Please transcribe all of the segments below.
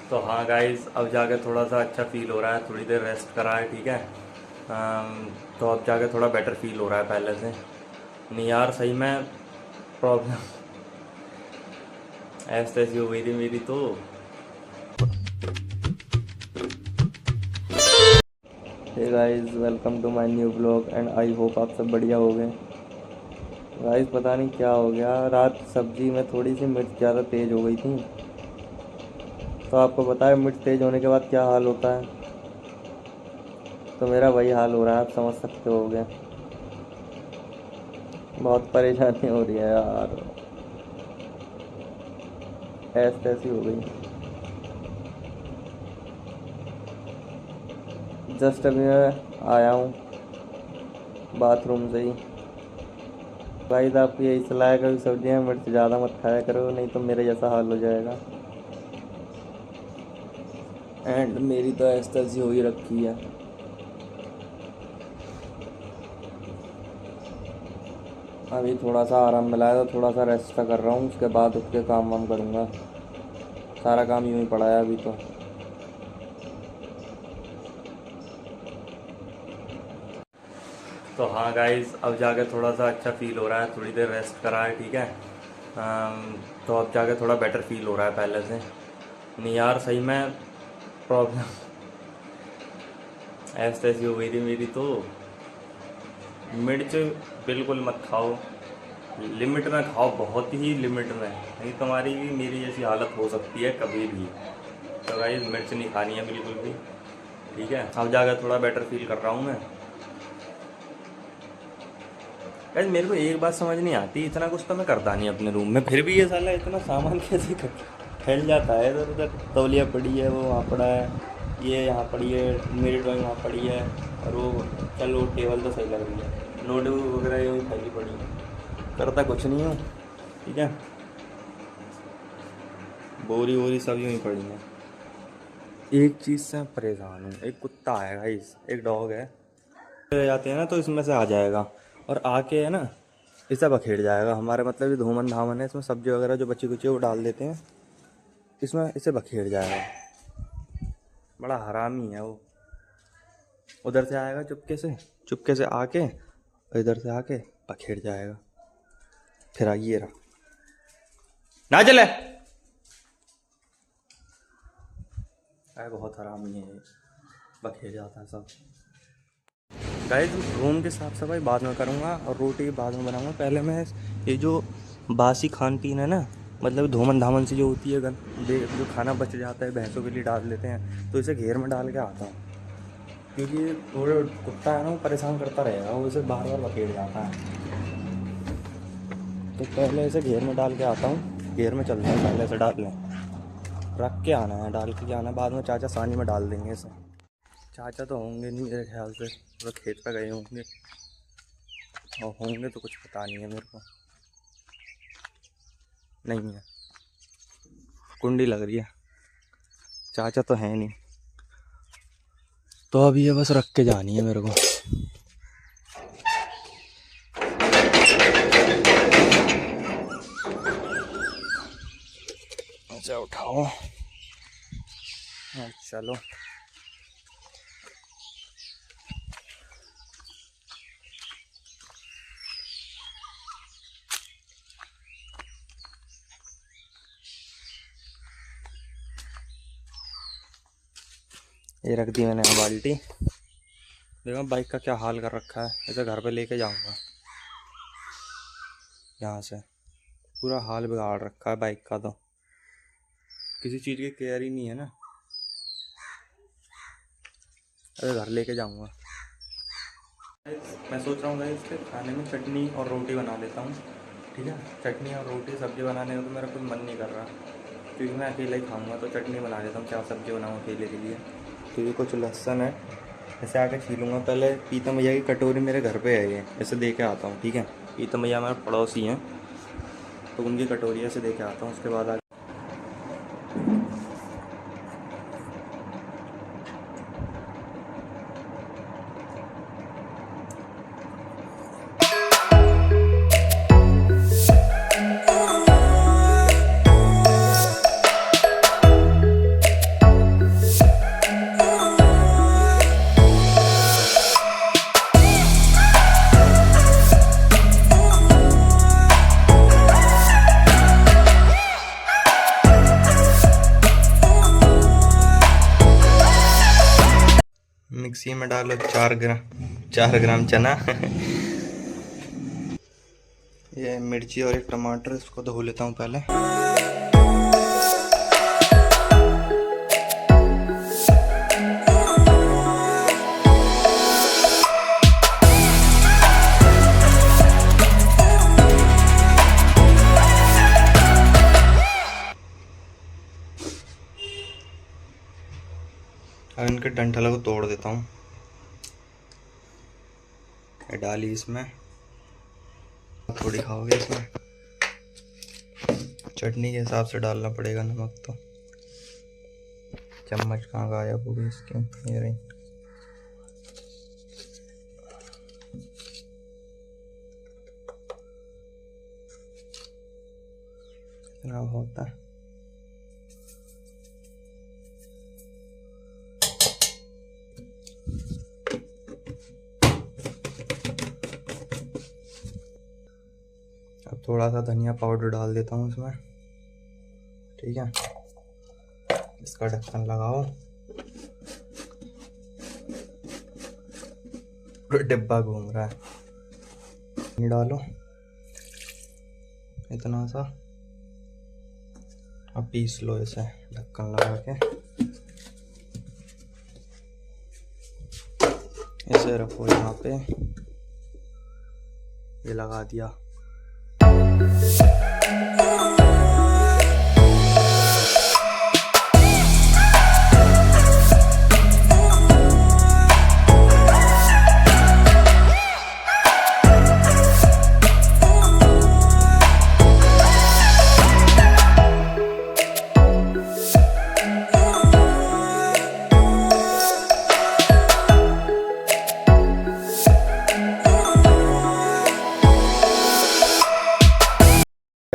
तो हाँ गाइस, अब जाके थोड़ा सा अच्छा फील हो रहा है। थोड़ी देर रेस्ट करा है, ठीक है। तो अब जाके थोड़ा बेटर फील हो रहा है पहले से। नहीं यार, सही में प्रॉब्लम ऐसी तैसी हो गई थी मेरी तो। Hey guys, welcome to my new blog and I hope आप सब बढ़िया हो गए। गाइस पता नहीं क्या हो गया, रात सब्जी में थोड़ी सी मिर्च ज़्यादा तेज़ हो गई थी। तो आपको पता है मिर्च तेज़ होने के बाद क्या हाल होता है। तो मेरा वही हाल हो रहा है, आप समझ सकते होगे। बहुत परेशानी हो रही है यार, ऐसी तैसी हो गई। जस्ट अभी मैं आया हूँ बाथरूम से ही। भाई तो आपकी यही सलाह है, कभी सब्जियाँ मिर्च ज़्यादा मत खाया करो, नहीं तो मेरे जैसा हाल हो जाएगा। एंड मेरी तो ऐसी तैसी हो ही रखी है। अभी थोड़ा सा आराम मिला है तो थोड़ा सा रेस्ट कर रहा हूँ, उसके बाद उठ के काम वाम करूँगा। सारा काम यूँ ही पड़ा है अभी तो। हाँ गाइस, अब जाके थोड़ा सा अच्छा फील हो रहा है। थोड़ी देर रेस्ट करा है, ठीक है। तो अब जाके थोड़ा बेटर फील हो रहा है पहले से। नहीं यार, सही में प्रॉब्लम ऐसी तैसी हो गई थी मेरी तो। मिर्च बिल्कुल मत खाओ, लिमिट में खाओ, बहुत ही लिमिट में, नहीं तुम्हारी भी मेरी जैसी हालत हो सकती है कभी भी। तो गाइस मिर्च नहीं खानी है बिल्कुल भी, ठीक है। अब जाकर थोड़ा बेटर फील कर रहा हूँ मैं। गाइस मेरे को एक बात समझ नहीं आती, इतना कुछ तो मैं करता नहीं अपने रूम में, फिर भी ये साला इतना सामान कैसे फैल जाता है इधर उधर। तौलिया पड़ी है, वो वहाँ पड़ा है, ये यहाँ पड़ी है, मेरी ड्राइंग वहाँ पड़ी है, और वो चलो टेबल तो सही लग रही है, नोटबुक वगैरह यूँ ही फैली पड़ी है। करता कुछ नहीं हूँ, ठीक है। बोरी वोरी सब यूँ ही पड़ी हैं। एक चीज़ से मैं परेशान हूँ, एक कुत्ता है गाइस, एक डॉग है। ले जाते हैं ना तो इसमें से आ जाएगा और आके है ना इसे बखेड़ जाएगा। हमारे मतलब ये धूमन धामन है, इसमें सब्जी वगैरह जो बची कुची है वो डाल देते हैं, इसमें इसे बखेड़ जाएगा। बड़ा हरामी है वो। उधर से आएगा चुपके से आके, इधर से आके बखेड़ जाएगा। फिर आइए रहा ना चले। अरे बहुत हरामी है ये, बखेड़ जाता है सब। गाइस रूम की साफ़ सफाई बाद में करूँगा और रोटी बाद में बनाऊँगा। पहले मैं ये जो बासी खान पीन है ना, मतलब धूमन धामन सी जो होती है जो खाना बच जाता है भैंसों के लिए डाल देते हैं, तो इसे घेर में डाल के आता हूँ। क्योंकि वो कुत्ता है ना, वो परेशान करता रहेगा, वो इसे बार बार बखेड़ जाता है। तो पहले इसे घेर में डाल के आता हूँ, घेर में चलते हैं, पहले इसे डाल लें, रख के आना है, डाल के आना है। बाद में चाचा सानी में डाल देंगे इसे। चाचा तो होंगे नहीं मेरे ख्याल से, वो खेत पे गए होंगे, और होंगे तो कुछ पता नहीं है मेरे को। नहीं है, कुंडी लग रही है, चाचा तो है नहीं। तो अब ये बस रख के जानी है मेरे को। अच्छा उठाओ, चलो। ये रख दी मैंने बाल्टी। देखो बाइक का क्या हाल कर रखा है, इसे घर पे लेके जाऊंगा। यहाँ से पूरा हाल बिगाड़ रखा है बाइक का, तो किसी चीज़ की केयर ही नहीं है ना। अरे घर लेके जाऊंगा। मैं सोच रहा हूँ इसके खाने में चटनी और रोटी बना लेता हूँ, ठीक है। चटनी और रोटी सब्ज़ी बनाने का तो मेरा कुछ मन नहीं कर रहा, क्योंकि मैं अकेला ही खाऊंगा। तो चटनी बना लेता हूँ, क्या सब्ज़ी बनाऊँ अकेले के लिए। तो ये कुछ लहसुन है, ऐसे आके छीलूँगा। पहले पीतम भैया की कटोरी मेरे घर पे है, ये ऐसे दे के आता हूँ, ठीक है। पीतम भैया हमारे पड़ोसी हैं, तो उनकी कटोरी ऐसे दे के आता हूँ। उसके बाद मिक्सी में डालो 4 ग्राम चना। ये मिर्ची और एक टमाटर, इसको धो लेता हूँ पहले। अब इनके डंठलों को तोड़ देता हूँ। ये डाली इसमें, थोड़ी खाओगे इसमें। चटनी के हिसाब से डालना पड़ेगा नमक तो। चम्मच कहाँ गायब हो गई इसके, ये रही। इतना होता है। अब थोड़ा सा धनिया पाउडर डाल देता हूँ इसमें, ठीक है। इसका ढक्कन लगाओ, पूरा डिब्बा घूम रहा है। ये डालो इतना सा, अब पीस लो इसे ढक्कन लगा के। इसे रखो यहाँ पे, ये लगा दिया।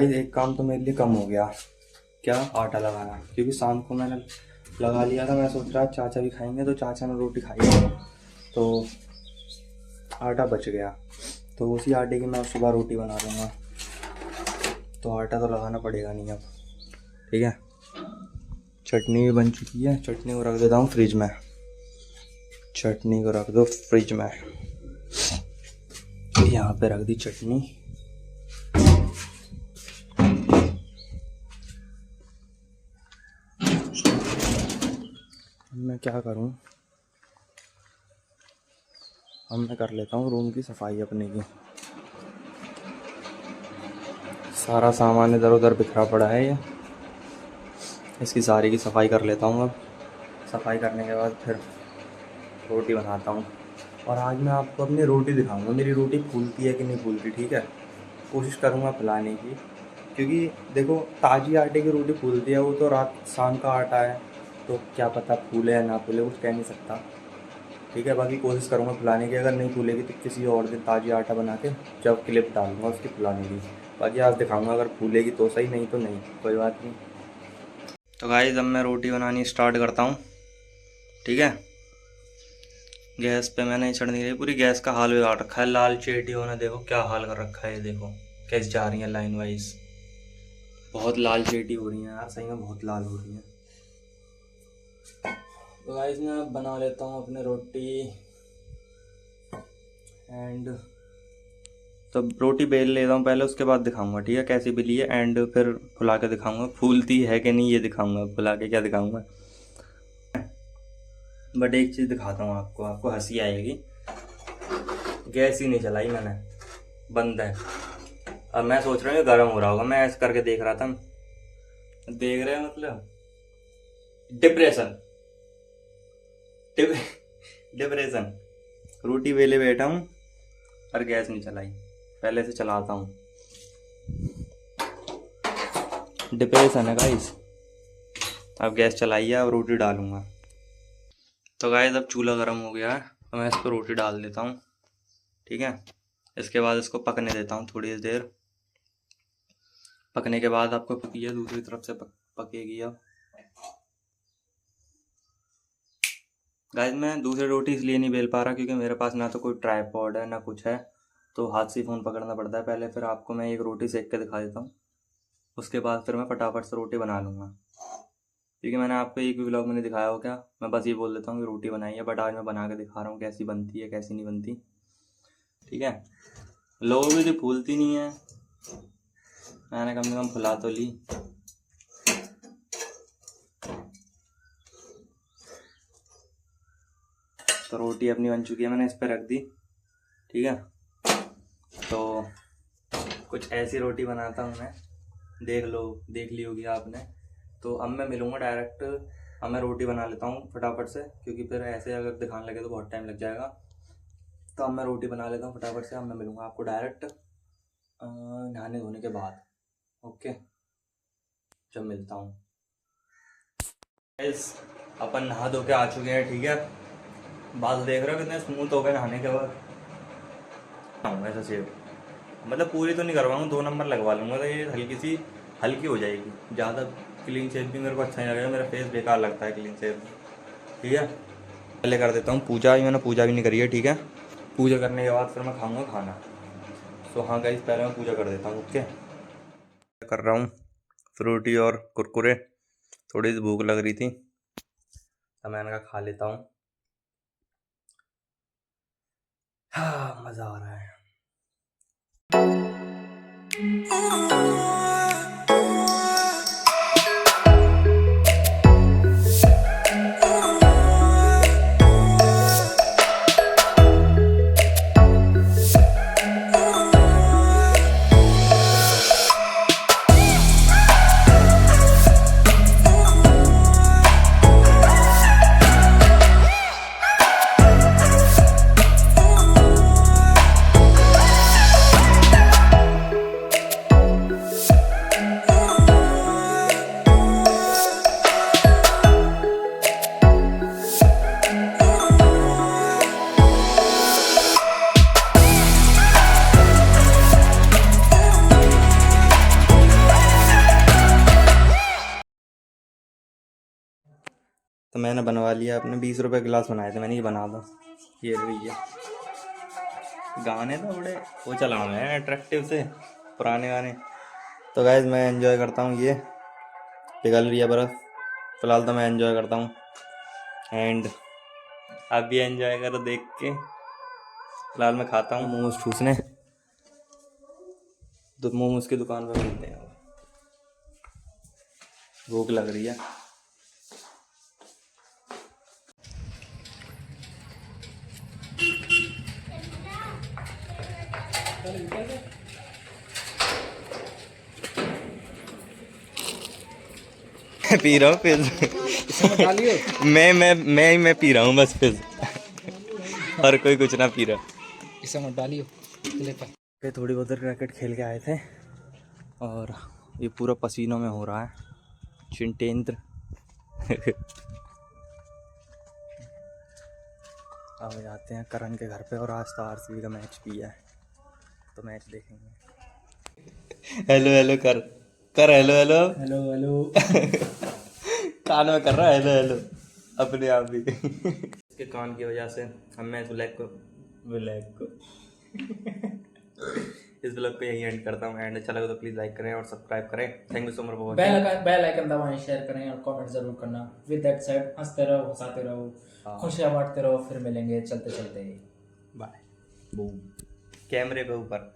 एक काम तो मेरे लिए कम हो गया, क्या, आटा लगाना। क्योंकि शाम को मैंने लगा लिया था, मैं सोच रहा चाचा भी खाएंगे तो चाचा ने रोटी खाई तो आटा बच गया, तो उसी आटे की मैं सुबह रोटी बना लूँगा। तो आटा तो लगाना पड़ेगा नहीं अब, ठीक है। चटनी भी बन चुकी है, चटनी को रख देता हूँ फ्रिज में। चटनी को रख दो फ्रिज में। यहाँ पे रख दी चटनी। मैं क्या करूं, अब मैं कर लेता हूँ रूम की सफाई अपने की। सारा सामान इधर उधर बिखरा पड़ा है, ये इसकी सारी की सफाई कर लेता हूँ। अब सफाई करने के बाद फिर रोटी बनाता हूँ। और आज मैं आपको अपनी रोटी दिखाऊंगा, मेरी रोटी फूलती है कि नहीं फूलती, ठीक है। कोशिश करूँगा फुलाने की, क्योंकि देखो ताज़ी आटे की रोटी फूलती है, वो तो रात शाम का आटा है, तो क्या पता फूले या ना फूले, कुछ कह नहीं सकता, ठीक है। बाकी कोशिश करूँगा फुलाने की। अगर नहीं फूलेगी तो किसी और दिन ताज़ी आटा बना के जब क्लिप डालूंगा उसकी फुलाने की। बाकी आज दिखाऊंगा, अगर फूलेगी तो सही, नहीं तो नहीं, कोई बात नहीं। तो गाइस अब मैं रोटी बनानी स्टार्ट करता हूँ, ठीक है। गैस पे मैंने चढ़नी रही, पूरी गैस का हाल बिगाड़ रखा है। लाल चेटियों ने देखो क्या हाल कर रखा है, ये देखो कैसे जा रही है लाइन वाइज। बहुत लाल चेटी हो रही है यार, सही में बहुत लाल हो रही है। तो गाइस मैं बना लेता हूँ अपने रोटी एंड तो रोटी बेल लेता हूँ पहले, उसके बाद दिखाऊंगा, ठीक है, कैसी बेली है। एंड फिर फुला के दिखाऊंगा फूलती है कि नहीं, ये दिखाऊंगा। फुला के क्या दिखाऊंगा, बट एक चीज़ दिखाता हूँ आपको, आपको हंसी आएगी। गैस ही नहीं चलाई मैंने, बंद है। अब मैं सोच रहा हूँ गर्म हो रहा होगा, मैं ऐसे करके देख रहा था। देख रहे हैं मतलब डिप्रेशन, डिप्रेशन। रोटी बेले बैठा हूँ और गैस नहीं चलाई, पहले से चलाता हूँ। डिप्रेशन है गाइस। अब गैस चलाई है, अब रोटी डालूंगा। तो गाइस अब चूल्हा गर्म हो गया है, तो मैं इस पर रोटी डाल देता हूँ, ठीक है। इसके बाद इसको पकने देता हूँ थोड़ी देर। पकने के बाद आपको पकी है, दूसरी तरफ से पकेगी। अब गाइस मैं दूसरी रोटी इसलिए नहीं बेल पा रहा क्योंकि मेरे पास ना तो कोई ट्राइपॉड है ना कुछ है, तो हाथ से फ़ोन पकड़ना पड़ता है। पहले फिर आपको मैं एक रोटी सेक के दिखा देता हूँ, उसके बाद फिर मैं फटाफट से रोटी बना लूँगा। क्योंकि मैंने आपको एक भी व्लॉग में नहीं दिखाया हो क्या, मैं बस ये बोल देता हूँ कि रोटी बनाई है, बट आज मैं बना के दिखा रहा हूँ कैसी बनती है कैसी नहीं बनती। ठीक है, लोगों की तो फूलती नहीं है, मैंने कम से कम फुला तो ली। तो रोटी अपनी बन चुकी है, मैंने इस पर रख दी। ठीक है, तो कुछ ऐसी रोटी बनाता हूँ मैं, देख ली होगी आपने। तो अब मैं मिलूँगा डायरेक्ट, अब मैं रोटी बना लेता हूँ फटाफट से, क्योंकि फिर ऐसे अगर दिखाने लगे तो बहुत टाइम लग जाएगा। तो अब मैं रोटी बना लेता हूँ फटाफट से, अब मैं मिलूँगा आपको डायरेक्ट नहाने धोने के बाद। ओके, जब मिलता हूँ। गाइस, अपन नहा धो के आ चुके हैं। ठीक है, बाल देख रहे हो कितने स्मूथ हो गए नहाने के बाद। ऐसा सेव मतलब पूरी तो नहीं करवाऊँ, 2 नंबर लगवा लूँगा, तो ये हल्की हो जाएगी। ज़्यादा क्लीन शेव भी मेरे को अच्छा नहीं लगेगा, मेरा फेस बेकार लगता है क्लीन शेव। ठीक है, पहले कर देता हूँ पूजा। मैंने पूजा भी नहीं करी है। ठीक है, पूजा करने के बाद फिर मैं खाऊँगा खाना। तो हाँ गाइस, पहले मैं पूजा कर देता हूँ। ओके, कर रहा हूँ फ्रूटी और कुरकुरे, थोड़ी सी भूख लग रही थी तो मैंने कहा खा लेता हूँ। हाँ, मज़ा आ रहा है। तो मैंने बनवा लिया, अपने 20 रुपए गिलास बनाए थे मैंने, ये बना दो। ये भैया गाने तो बड़े वो चला हुए हैं अट्रैक्टिव से, पुराने गाने। तो गाइज मैं एंजॉय करता हूँ, ये पिघल रही है बर्फ़, फिलहाल तो मैं एंजॉय करता हूँ। एंड आप भी एंजॉय करो देख के। फिलहाल मैं खाता हूँ मोमोज ठूसने, तो मोमोज की दुकान पर मिलते हैं। भूख लग रही है। पी रहा हूँ फिर मैं पी रहा हूँ बस फिर, और कोई कुछ ना पी रहा। इसे मत डालियो। पे थोड़ी बहुत क्रिकेट खेल के आए थे और ये पूरा पसीनों में हो रहा है चिंटेंद्र। अब जाते हैं करण के घर पे, और आज तो आरसीबी का मैच भी है, तो मैच देखेंगे। हेलो हेलो कर हेलो हेलो हेलो हेलो कान में कर रहा है हेलो हेलो अपने आप ही। इसके कान की वजह से हम मैं इस ब्लैग को इस ब्लॉग को यही एंड करता हूँ। एंड अच्छा लगा तो प्लीज़ लाइक करें और सब्सक्राइब करें। Thank you so much for watching. Bell icon दबाएं, शेयर करें और कमेंट जरूर करना। विद दैट साइड हंसते रहो, हंसाते रहो, खुशियां बांटते रहो। फिर मिलेंगे चलते चलते। बाय। बूम, कैमरे पे ऊपर।